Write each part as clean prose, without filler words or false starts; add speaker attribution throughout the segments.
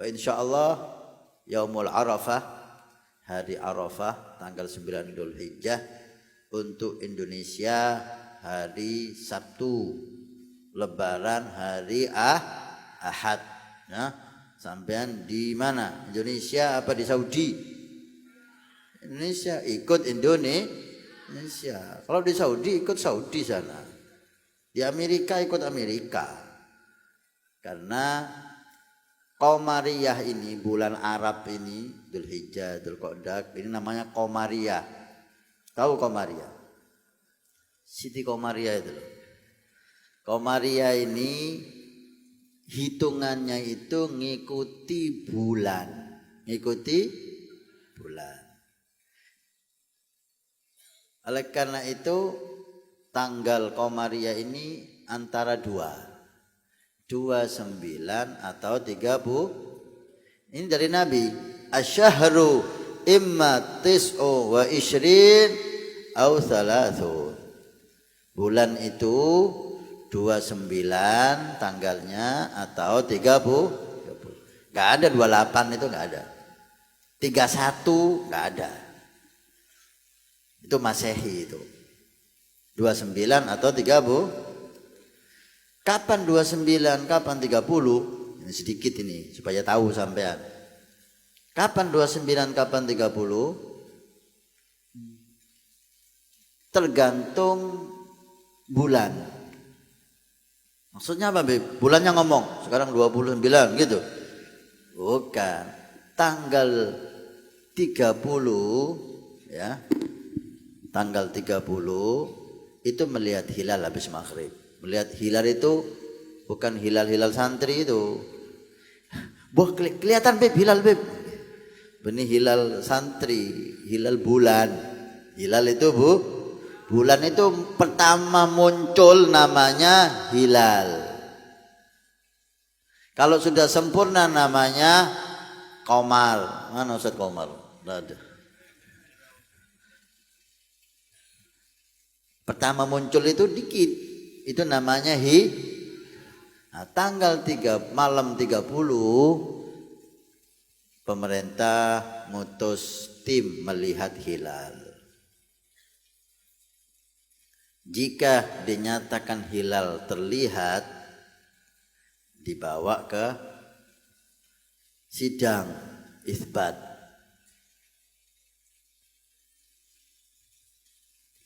Speaker 1: insyaallah Yaumul Arafah, hari Arafah tanggal 9 Dzulhijjah, untuk Indonesia hari Sabtu, Lebaran hari Ahad. Nah, sampean di mana? Indonesia apa di Saudi? Indonesia, ikut Indonesia. Kalau di Saudi ikut Saudi sana. Di Amerika ikut Amerika. Karena Qamariyah ini, bulan Arab ini, Dzulhijjah, Dzulqa'dah, ini namanya Qamariyah. Tahu Qamariyah? Siti Qamariyah itu loh. Qamariyah ini hitungannya itu ngikuti bulan. Ngikuti bulan. Oleh karena itu tanggal Qamariyah ini antara 29 atau 30. Ini dari Nabi. Asyahru imma tis'u wa ishrin au thalathun. Bulan itu 29 tanggalnya atau 30. Enggak ada 28 itu enggak ada. 31 enggak ada. Itu Masehi itu. 29 atau 30. Kapan 29, kapan 30? Ini sedikit ini supaya tahu sampean. Kapan 29, kapan 30? Tergantung bulan. Maksudnya apa, Beb? Bulannya ngomong, sekarang 29 gitu. Bukan. Tanggal 30 ya. Tanggal 30 itu melihat hilal habis maghrib. Melihat hilal itu bukan hilal-hilal santri itu. Wah, kelihatan Beb, hilal Beb. Benih hilal santri, hilal bulan. Hilal itu bulan itu pertama muncul namanya hilal. Kalau sudah sempurna namanya qamar. Mana Ustaz Qamar? Tidak ada. Pertama muncul itu dikit. Itu namanya Nah, tanggal 3 malam 30 pemerintah mutus tim melihat hilal. Jika dinyatakan hilal terlihat, dibawa ke sidang isbat.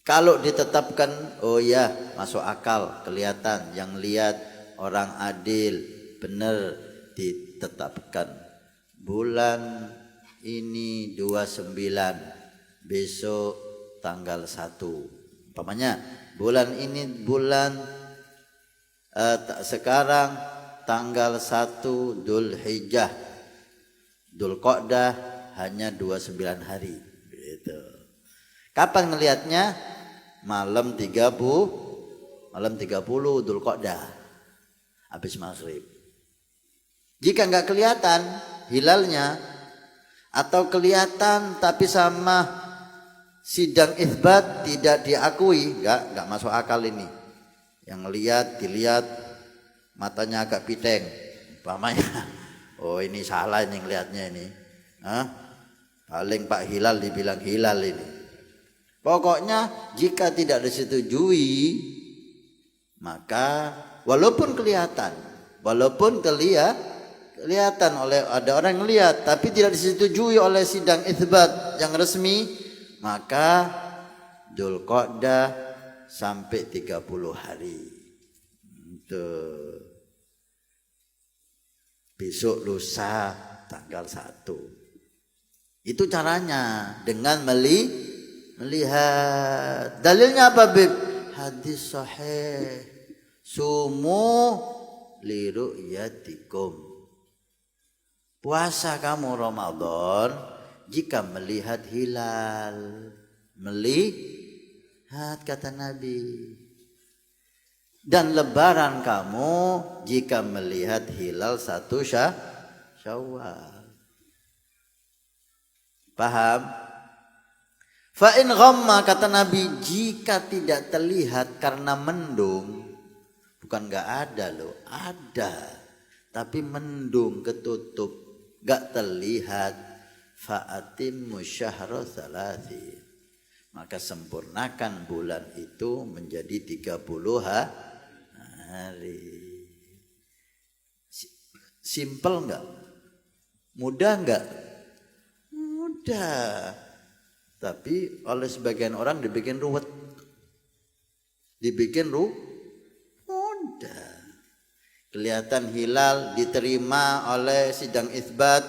Speaker 1: Kalau ditetapkan, oh ya masuk akal, kelihatan, yang lihat orang adil, benar, ditetapkan. Bulan ini 29, besok tanggal 1. Umpamanya bulan ini sekarang tanggal 1 Dzulhijjah, Dzulqa'dah hanya 29 hari. Gitu. Kapan ngelihatnya? Malam 30 Dzulqa'dah habis maghrib. Jika enggak kelihatan hilalnya, atau kelihatan tapi sama sidang isbat tidak diakui, enggak masuk akal ini. Yang dilihat matanya agak piteng umpamanya. Oh, ini salah ini ngelihatnya ini. Paling Pak Hilal dibilang hilal ini. Pokoknya jika tidak disetujui, maka walaupun kelihatan oleh ada orang yang lihat, tapi tidak disetujui oleh sidang itsbat yang resmi, maka Dzulqa'dah sampai 30 hari. Besok lusa tanggal 1. Itu caranya dengan melihat. Dalilnya apa, Bib? Hadis sahih. Sumu li ru'yatikum. Puasa kamu Ramadan jika melihat hilal. Melihat, kata Nabi. Dan lebaran kamu jika melihat hilal 1 Syawal. Paham? Fa in ghamma, kata Nabi, jika tidak terlihat karena mendung, bukan enggak ada loh, ada, tapi mendung, ketutup, enggak terlihat, fa'atimmu syahra thalathin, maka sempurnakan bulan itu menjadi 30 hari. Simple enggak? Mudah enggak? Mudah. Tapi oleh sebagian orang dibikin ruwet. Dibikin mudah. Kelihatan hilal diterima oleh sidang itsbat,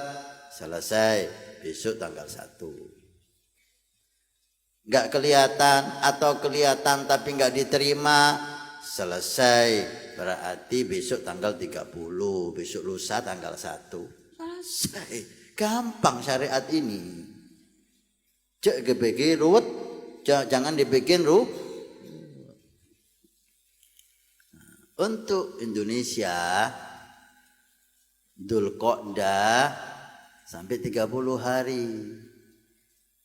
Speaker 1: selesai besok tanggal 1. Enggak kelihatan atau kelihatan tapi enggak diterima, selesai berarti besok tanggal 30, besok lusa tanggal 1. Selesai. Gampang syariat ini. Jangan dibikin ruwet, jangan dibikin Untuk Indonesia Dzulqa'dah sampai 30 hari.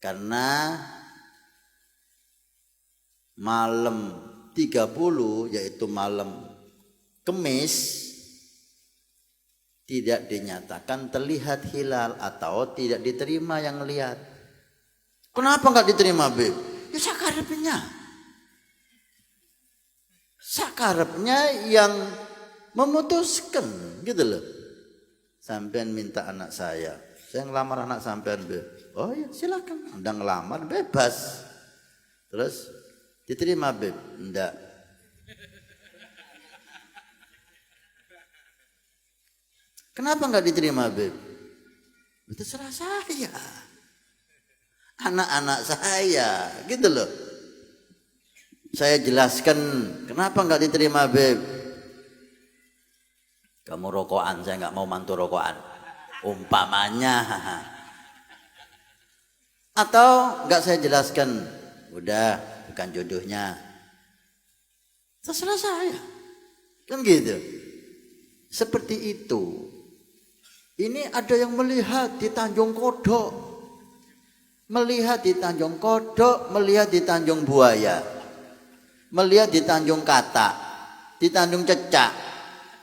Speaker 1: Karena malam 30 yaitu malam Kemis tidak dinyatakan terlihat hilal atau tidak diterima yang lihat. Kenapa enggak diterima, Beb? Ya sakarepnya yang memutuskan gitu loh. Sampean minta anak saya ngelamar anak sampean, Beb. Oh ya silakan, Anda ngelamar bebas. Terus diterima, Beb? Enggak. Kenapa enggak diterima, Beb? Itu serah saya, anak-anak saya gitu loh. Saya jelaskan kenapa enggak diterima, Beb. Kamu rokokan, saya enggak mau mantu rokokan, umpamanya. Atau enggak saya jelaskan, udah bukan jodohnya, terserah saya, kan gitu. Seperti itu. Ini ada yang melihat di Tanjung Kodok, melihat di Tanjung Kodok, melihat di Tanjung Buaya, melihat di Tanjung Katak, di Tanjung Cecak.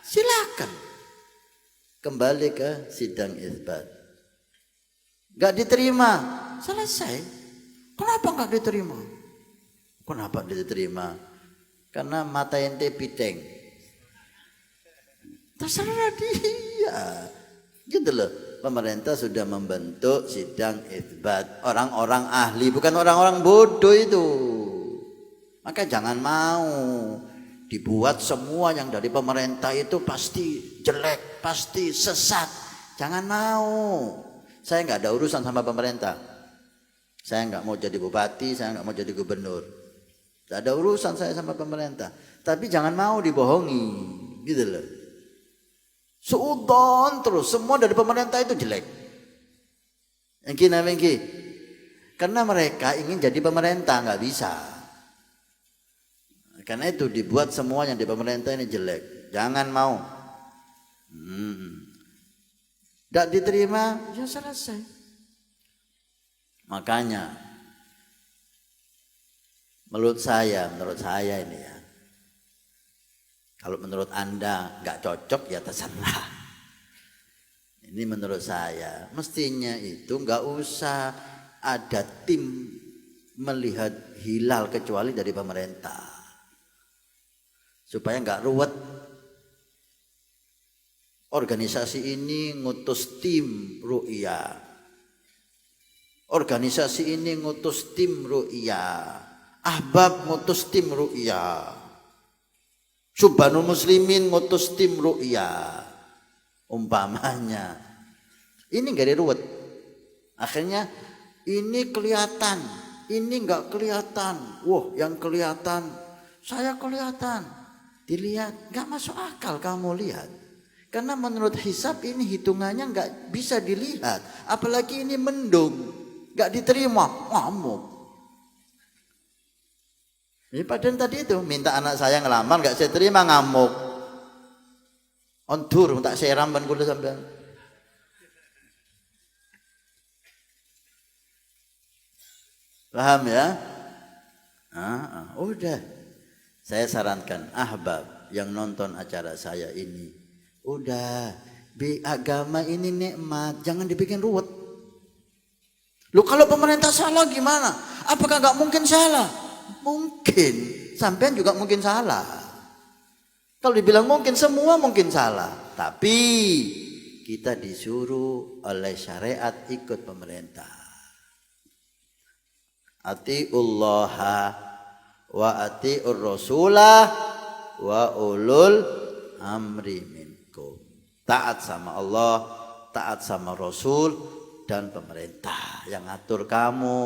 Speaker 1: Silakan kembali ke sidang itsbat. Gak diterima, selesai. Kenapa gak diterima? Kenapa diterima? Karena mata ente piteng. Terserah dia. Gitu loh. Pemerintah sudah membentuk sidang itsbat, orang-orang ahli, bukan orang-orang bodoh itu. Maka jangan mau dibuat semua yang dari pemerintah itu pasti jelek, pasti sesat. Jangan mau. Saya nggak ada urusan sama pemerintah. Saya nggak mau jadi bupati, saya nggak mau jadi gubernur. Tidak ada urusan saya sama pemerintah. Tapi jangan mau dibohongi, gitu loh. Suudon terus, semua dari pemerintah itu jelek. Engki. Karena mereka ingin jadi pemerintah, nggak bisa. Karena itu dibuat semua yang di pemerintah ini jelek. Jangan mau. Tidak diterima, ya selesai. Makanya, menurut saya ini ya. Kalau menurut Anda nggak cocok ya terserah. Ini menurut saya, mestinya itu nggak usah ada tim melihat hilal kecuali dari pemerintah, supaya nggak ruwet. Organisasi ini ngutus tim ru'ya, organisasi ini ngutus tim ru'ya, Ahbab ngutus tim ru'ya, Subhanul Muslimin ngutus tim ru'ya, umpamanya. Ini nggak ada ruwet. Akhirnya ini kelihatan, ini nggak kelihatan. Wah, yang kelihatan, saya kelihatan. Dilihat, nggak masuk akal kamu lihat. Karena menurut hisab ini hitungannya nggak bisa dilihat. Apalagi ini mendung, nggak diterima, ngamuk. Ini padahal tadi itu minta anak saya ngelamar nggak saya terima, ngamuk. Ontur tak seram ban kula sampean. Paham ya? Udah. Saya sarankan ahbab yang nonton acara saya ini, udah Agama ini nikmat, jangan dibikin ruwet. Lu kalau pemerintah salah gimana? Apakah nggak mungkin salah? Mungkin, sampean juga mungkin salah. Kalau dibilang mungkin, semua mungkin salah. Tapi kita disuruh oleh syariat ikut pemerintah. Atiullaha wa atiur rasulah wa ulul amri minkum. Taat sama Allah, taat sama Rasul dan pemerintah yang ngatur kamu.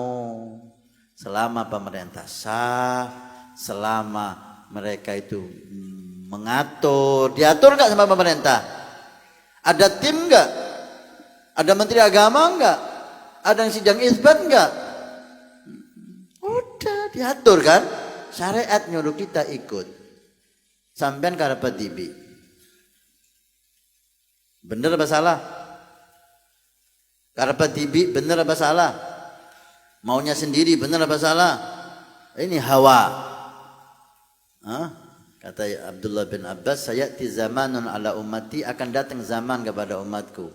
Speaker 1: Selama pemerintah sah, selama mereka itu mengatur, diatur nggak sama pemerintah? Ada tim nggak? Ada menteri agama nggak? Ada yang sidang isbat nggak? Udah diatur kan? Syariat nyuruh kita ikut. Sampean karepe tibi. Bener apa salah? Karepe tibi bener apa salah? Maunya sendiri bener apa salah? Ini hawa. Kata Abdullah bin Abbas, sayati zamanun ala ummati, akan datang zaman kepada umatku.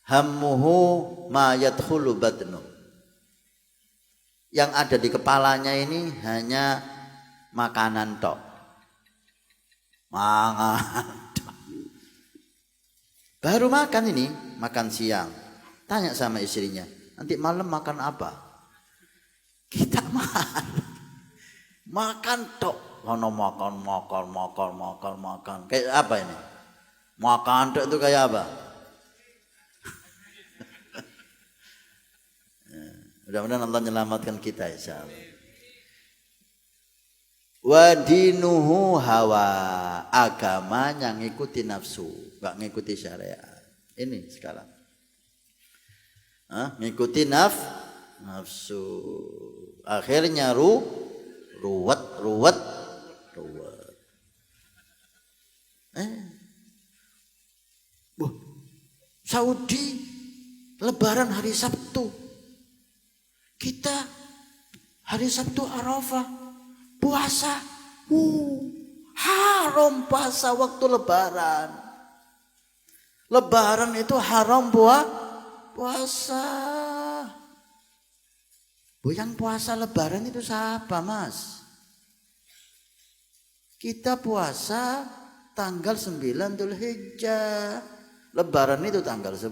Speaker 1: Hammuhu ma yadkhulu batnu. Yang ada di kepalanya ini hanya makanan tok. Baru makan ini, makan siang. Tanya sama istrinya, nanti malam makan apa? Kita makan tok. Makan. Kayak apa ini? Makan tok itu kayak apa? Mudah-mudahan Allah menyelamatkan kita insyaallah. Wa dinuhu hawa, agamanya ngikuti nafsu, enggak ngikuti syariat. Ini sekarang. Ngikuti nafsu. Akhirnya ruwet. Saudi lebaran hari Sabtu. Kita hari Sabtu Arafah puasa. Haram puasa waktu lebaran. Lebaran itu haram puasa. Yang puasa lebaran itu siapa, Mas? Kita puasa tanggal 9 Dzulhijjah. Lebaran itu tanggal 10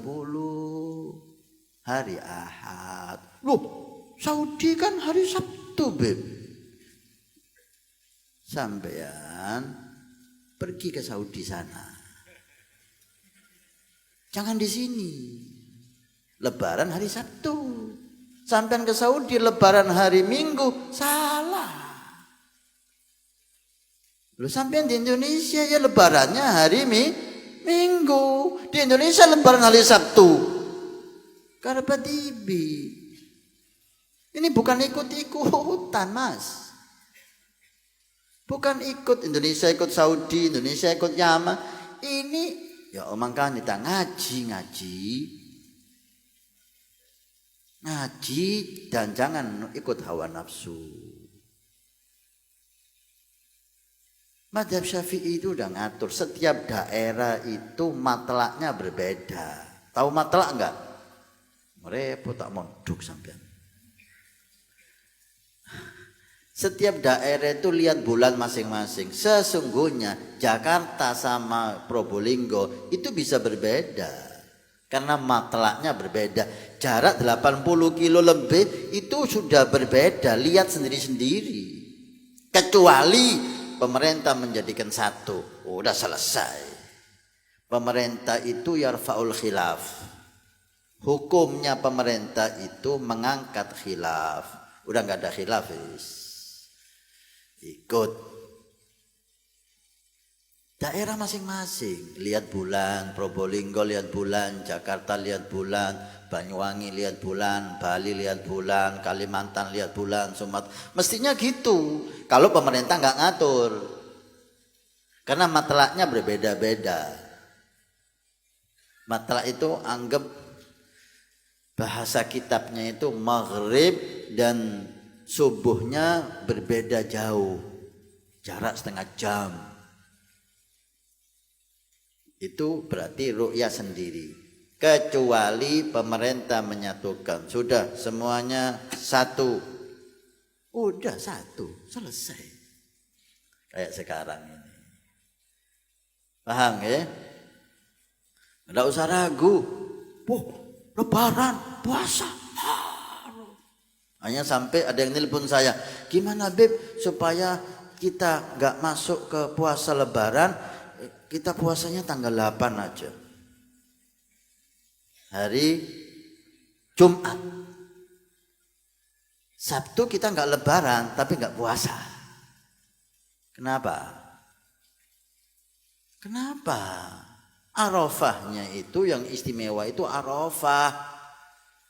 Speaker 1: hari Ahad. Loh, Saudi kan hari Sabtu, Beb. Sampean pergi ke Saudi sana. Jangan di sini. Lebaran hari Sabtu. Sampean ke Saudi lebaran hari Minggu, salah. Lu sampean di Indonesia ya lebarannya hari Minggu. Di Indonesia lebaran hari Sabtu. Karepe tibi. Ini bukan ikut-ikutan, Mas. Bukan ikut Indonesia ikut Saudi, Indonesia ikut Yaman. Ini ya omongkan kita ngaji dan jangan ikut hawa nafsu. Mazhab Syafi'i itu udah ngatur setiap daerah itu matlaknya berbeda. Tahu matlak enggak? Repot tak mondok sampean. Setiap daerah itu lihat bulan masing-masing. Sesungguhnya Jakarta sama Probolinggo itu bisa berbeda. Karena matlaknya berbeda. Jarak 80 kilo lebih itu sudah berbeda. Lihat sendiri-sendiri. Kecuali pemerintah menjadikan satu. Udah selesai. Pemerintah itu yarfa'ul khilaf. Hukumnya pemerintah itu mengangkat khilaf. Udah nggak ada khilaf. Ikut daerah masing-masing, lihat bulan, Probolinggo lihat bulan, Jakarta lihat bulan, Banyuwangi lihat bulan, Bali lihat bulan, Kalimantan lihat bulan, Sumatera. Mestinya gitu. Kalau pemerintah nggak ngatur, karena matlaknya berbeda-beda. Matlak itu anggap bahasa kitabnya itu maghrib dan subuhnya berbeda jauh, jarak setengah jam. Itu berarti ru'yah sendiri. Kecuali pemerintah menyatukan. Sudah semuanya satu. Udah satu. Selesai. Kayak sekarang ini. Paham ya? Nggak usah ragu. Lebaran, puasa. Hanya sampai ada yang nelpon saya. Gimana Beb supaya kita nggak masuk ke puasa lebaran, kita puasanya tanggal 8 aja. Hari Jumat. Sabtu kita nggak lebaran, tapi nggak puasa. Kenapa? Arafahnya itu yang istimewa itu Arafah.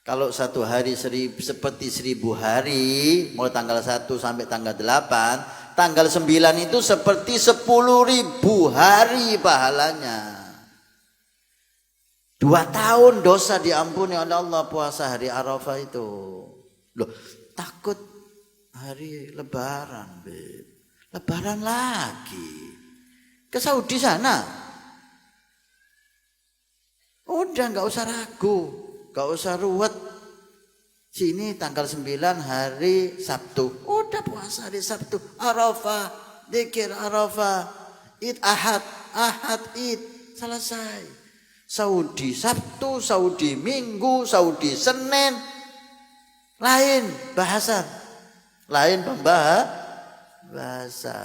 Speaker 1: Kalau satu hari seperti 1000 hari, mulai tanggal 1 sampai tanggal 8, tanggal 9 itu seperti 10.000 hari pahalanya. 2 tahun dosa diampuni oleh Allah puasa hari Arafah itu. Loh, takut hari lebaran, Beb. Lebaran lagi. Ke Saudi sana. Udah nggak usah ragu, nggak usah ruwet. Sini tanggal 9 hari Sabtu. Udah puasa hari Sabtu. Arafah, dzikir Arafah, Id Ahad, Id, selesai. Saudi Sabtu, Saudi Minggu, Saudi Senin. Lain bahasa. Lain bahasa.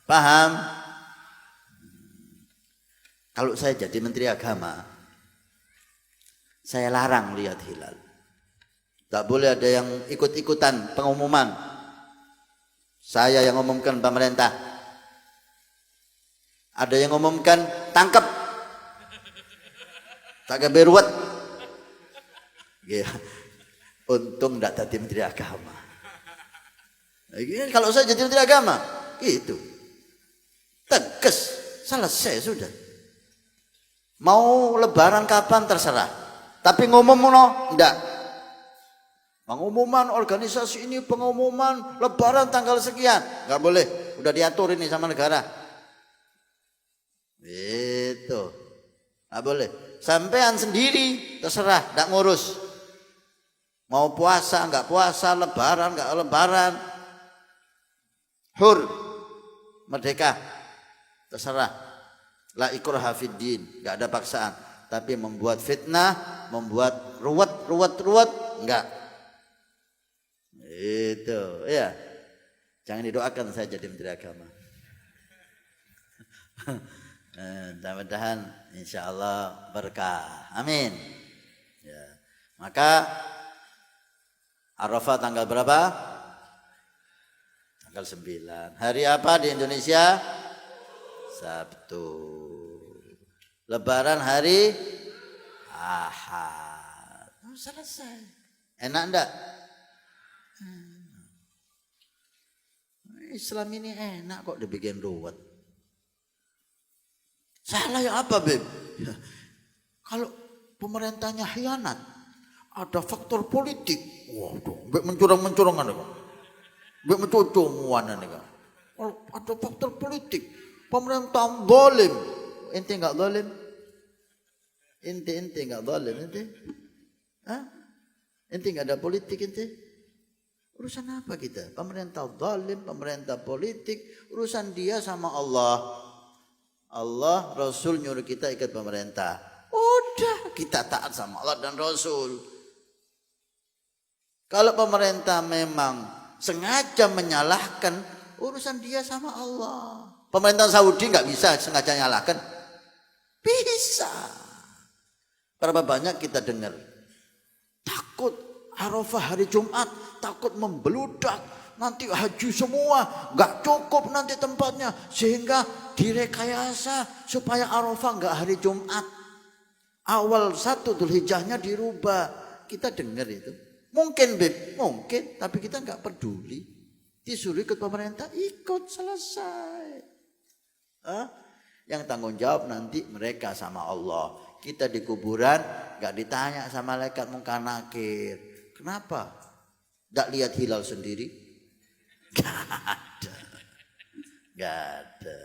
Speaker 1: Paham? Kalau saya jadi Menteri Agama, saya larang lihat hilal. Tak boleh ada yang ikut-ikutan pengumuman. Saya yang umumkan pemerintah. Ada yang umumkan tangkap. Tak keberuat. Ya. Untung tidak jadi Menteri Agama. Kalau saya jadi Menteri Agama, gitu. Tegas, selesai sudah. Mau lebaran kapan terserah. Tapi ngomong enggak. Pengumuman organisasi ini, pengumuman lebaran tanggal sekian. Enggak boleh, udah diatur ini sama negara. Itu. Enggak boleh. Sampean sendiri terserah, enggak ngurus. Mau puasa, enggak puasa, lebaran, enggak lebaran. Hur. Merdeka. Terserah. La ikraha fid din, enggak ada paksaan. Tapi membuat fitnah, membuat ruwet, enggak. Itu, ya. Jangan didoakan saya jadi Menteri Agama. Mudah-mudahan insya Allah berkah. Amin. Ya. Maka Arafah tanggal berapa? Tanggal 9. Hari apa di Indonesia? Sabtu. Lebaran hari Ahad. Selesai. Enak enggak? Islam ini enak kok dibikin ruwet. Salah ya apa, Beb? Kalau pemerintahnya khianat, ada faktor politik. Waduh, Beb mencurang-mencurangan kok. Beb mencucungan kok. Ada faktor politik. Pemerintah zalim. Ente enggak zalim? Ente enggak zalim ente? Hah? Ente enggak ada politik ente? Urusan apa kita? Pemerintah zalim, pemerintah politik, urusan dia sama Allah. Allah, Rasul nyuruh kita ikut pemerintah. Udah, kita taat sama Allah dan Rasul. Kalau pemerintah memang sengaja menyalahkan, urusan dia sama Allah. Pemerintah Saudi nggak bisa sengaja menyalahkan. Bisa. Berapa banyak kita dengar. Takut Arafah hari Jumat, takut membeludak. Nanti haji semua, nggak cukup nanti tempatnya. Sehingga direkayasa supaya Arafah nggak hari Jumat. Awal 1 Dzulhijjahnya dirubah. Kita dengar itu. Mungkin Beb, mungkin. Tapi kita nggak peduli. Disuruh ikut pemerintah, ikut selesai. Yang tanggung jawab nanti mereka sama Allah. Kita di kuburan nggak ditanya sama malaikat mungkar nakir. Kenapa? Nggak lihat hilal sendiri? Gak ada.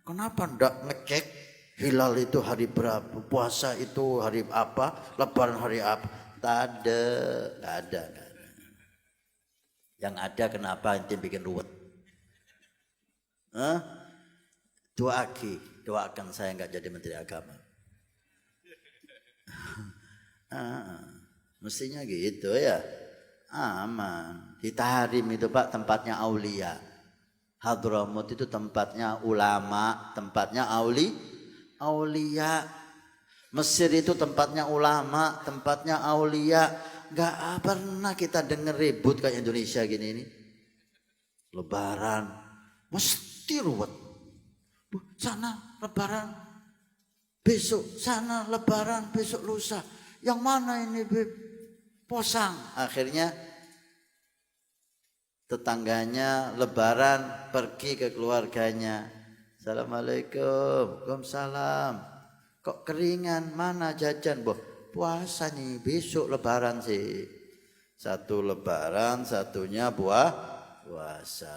Speaker 1: Kenapa ndak ngecek? Hilal itu hari berapa, puasa itu hari apa, lebaran hari apa. Tak ada. Yang ada kenapa ente bikin ruwet? Doakan saya nggak jadi menteri agama. Mestinya gitu ya. Aman. Di Tahrim itu Pak tempatnya aulia. Hadramut itu tempatnya ulama, tempatnya aulia. Mesir itu tempatnya ulama, tempatnya aulia. Gak pernah kita denger ribut kayak Indonesia gini ini. Lebaran mesti ruwet. Sana lebaran, besok sana lebaran, besok lusa. Yang mana ini Beb? Posang. Akhirnya tetangganya lebaran pergi ke keluarganya. Assalamualaikum, waalaikumsalam. Kok keringan, mana jajan? Boh, puasa nih, besok lebaran sih. Satu lebaran, satunya puasa.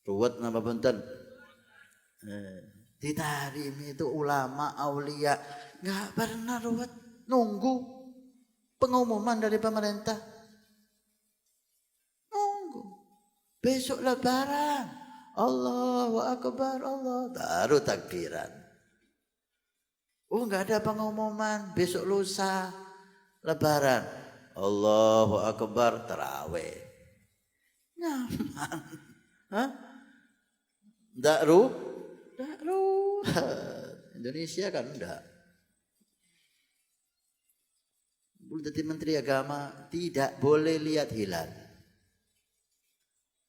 Speaker 1: Ruwet napa punten? Di Tahrim itu ulama, aulia, nggak pernah ruwet, nunggu pengumuman dari pemerintah. Nunggu. Besok lebaran. Allahu Akbar, Allah. Baru takbiran. Nggak ada pengumuman. Besok lusa lebaran. Allahu Akbar, tarawih. Nyaman. Hah? Nggak Indonesia kan enggak. Jadi menteri agama tidak boleh lihat hilal.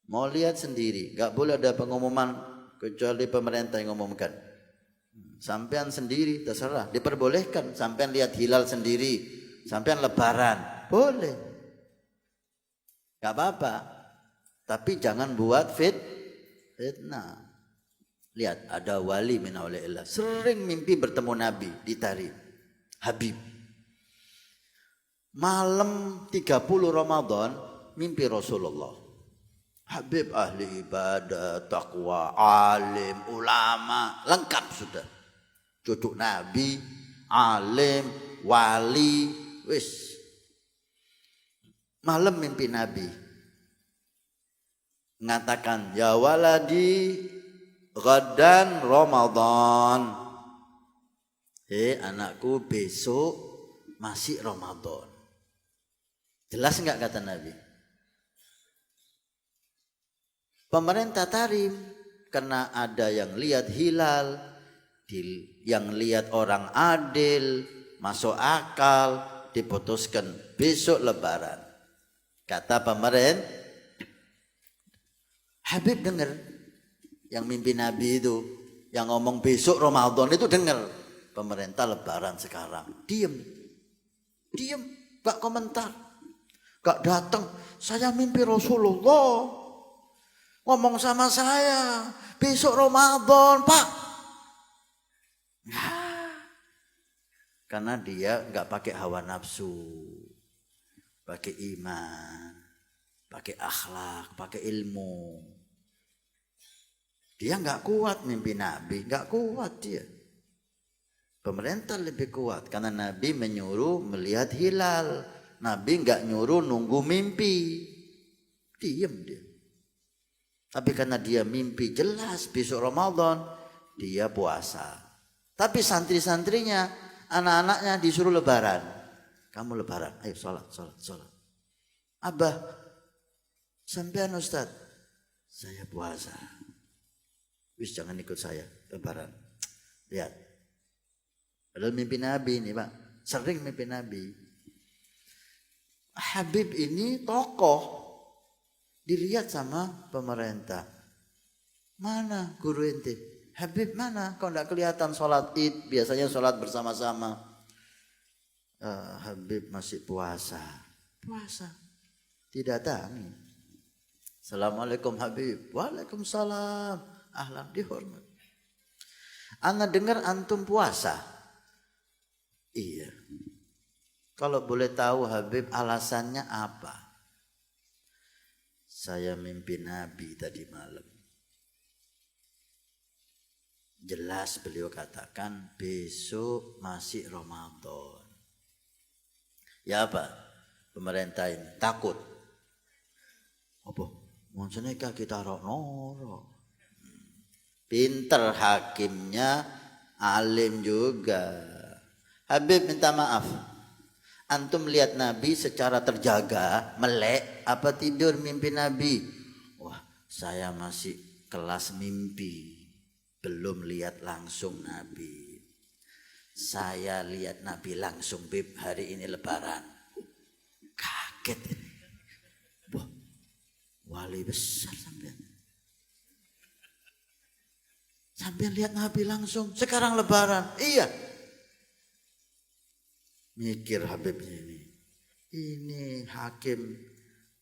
Speaker 1: Mau lihat sendiri, enggak boleh ada pengumuman kecuali pemerintah yang ngumumkan. Sampean sendiri terserah, diperbolehkan sampean lihat hilal sendiri, sampean lebaran, boleh. Enggak apa-apa. Tapi jangan buat fitnah. Lihat, ada wali min auliillah sering mimpi bertemu Nabi di Tahrim. Habib. Malam 30 Ramadan mimpi Rasulullah. Habib ahli ibadah, takwa, alim, ulama, lengkap sudah. Cucu Nabi, alim, wali, wis. Malam mimpi Nabi. Mengatakan, ya waladi Ghadan Ramadan. Anakku besok masih Ramadan. Jelas enggak kata Nabi? Pemerintah Tahrim karena ada yang lihat hilal, yang lihat orang adil, masuk akal, diputuskan besok lebaran. Kata pemerintah, Habib dengar yang mimpi Nabi itu, yang ngomong besok Ramadan itu dengar. Pemerintah lebaran sekarang. Diem, gak komentar, gak datang. Saya mimpi Rasulullah ngomong sama saya besok Ramadan Pak. Karena dia gak pakai hawa nafsu, pakai iman, pakai akhlak, pakai ilmu. Dia nggak kuat mimpi Nabi, nggak kuat dia. Pemerintah lebih kuat karena Nabi menyuruh melihat hilal. Nabi nggak nyuruh nunggu mimpi, diem dia. Tapi karena dia mimpi jelas besok Ramadan, dia puasa. Tapi santri-santrinya, anak-anaknya disuruh lebaran. Kamu lebaran, ayo sholat. Abah, sampean Ustaz, saya puasa. Wis jangan ikut saya lebaran. Lihat. Padahal mimpi Nabi ini Pak. Sering mimpi Nabi. Habib ini tokoh. Dilihat sama pemerintah. Mana guru ente? Habib mana? Kok enggak kelihatan sholat id? Biasanya sholat bersama-sama. Habib masih puasa. Tidak datang. Assalamualaikum Habib. Waalaikumsalam. Ahlan, dihormat. Ana dengar antum puasa. Iya. Kalau boleh tahu Habib alasannya apa? Saya mimpi Nabi tadi malam. Jelas beliau katakan besok masih Ramadan. Ya apa? Pemerintah ini takut. Apa? Maksudnya kita noro. Pinter hakimnya, alim juga. Habib minta maaf. Antum lihat Nabi secara terjaga, melek, apa tidur mimpi Nabi? Wah, saya masih kelas mimpi, belum lihat langsung Nabi. Saya lihat Nabi langsung, Bib, hari ini Lebaran. Kaget ini. Wah, wali besar sampean. Sampean lihat Nabi langsung, sekarang Lebaran. Iya. Mikir Habibnya ini. Ini hakim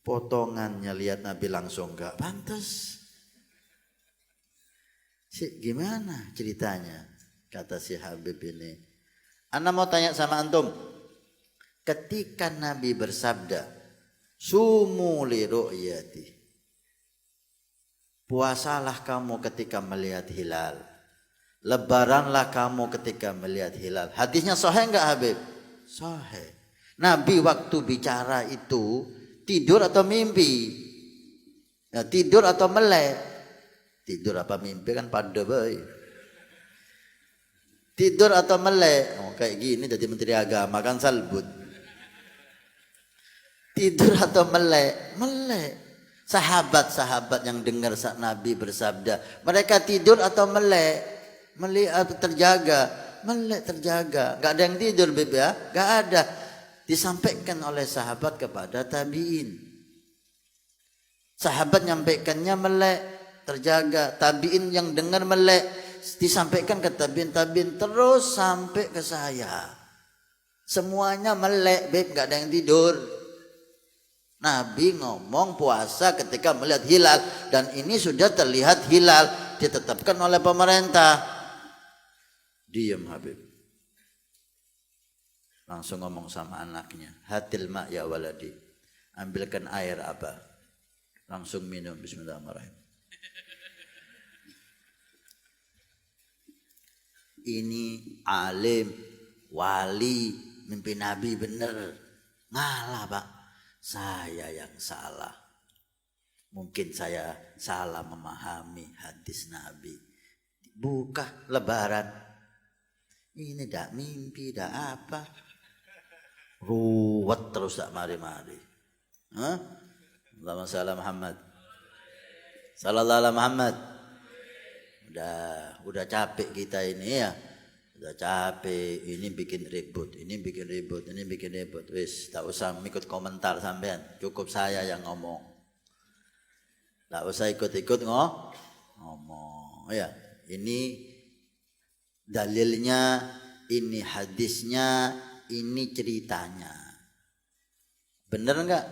Speaker 1: potongannya lihat Nabi langsung enggak pantas. Gimana ceritanya? Kata si Habib ini. Ana mau tanya sama antum. Ketika Nabi bersabda, "Sumu li ru'yati." Puasalah kamu ketika melihat hilal. Lebaranlah kamu ketika melihat hilal. Hadisnya sahih enggak Habib? Sahih. Nabi waktu bicara itu tidur atau mimpi? Ya, tidur atau melek? Tidur apa mimpi kan pada baik. Tidur atau melek? Oh, kayak gini jadi menteri agama kan salbut. Tidur atau melek? Melek. Sahabat-sahabat yang dengar saat Nabi bersabda, mereka tidur atau melek? Melek atau terjaga? Melek terjaga. Gak ada yang tidur Beb ya? Gak ada. Disampaikan oleh sahabat kepada tabi'in. Sahabat nyampaikannya melek, terjaga. Tabi'in yang dengar melek, disampaikan ke tabi'in terus sampai ke saya. Semuanya melek Beb, gak ada yang tidur. Nabi ngomong puasa ketika melihat hilal, dan ini sudah terlihat hilal, ditetapkan oleh pemerintah. Diam Habib. Langsung ngomong sama anaknya, hatil ma ya waladi, ambilkan air apa. Langsung minum, bismillahirrahmanirrahim. Ini alim, wali, mimpi Nabi bener. Ngalah Pak, saya yang salah. Mungkin saya salah memahami hadis Nabi. Buka Lebaran. Ini dak mimpi, dak apa. Ruwet terus dak mari-mari. Hah? Allahumma shalli ala Muhammad. Sallallahu alaihi Muhammad. Udah capek kita ini ya. Udah capek, ini bikin ribut, ini bikin ribut, ini bikin ribut. Wis, tak usah ikut komentar sampean. Cukup saya yang ngomong. Tak usah ikut-ikut ngomong. Ya, ini dalilnya, ini hadisnya, ini ceritanya. Bener enggak?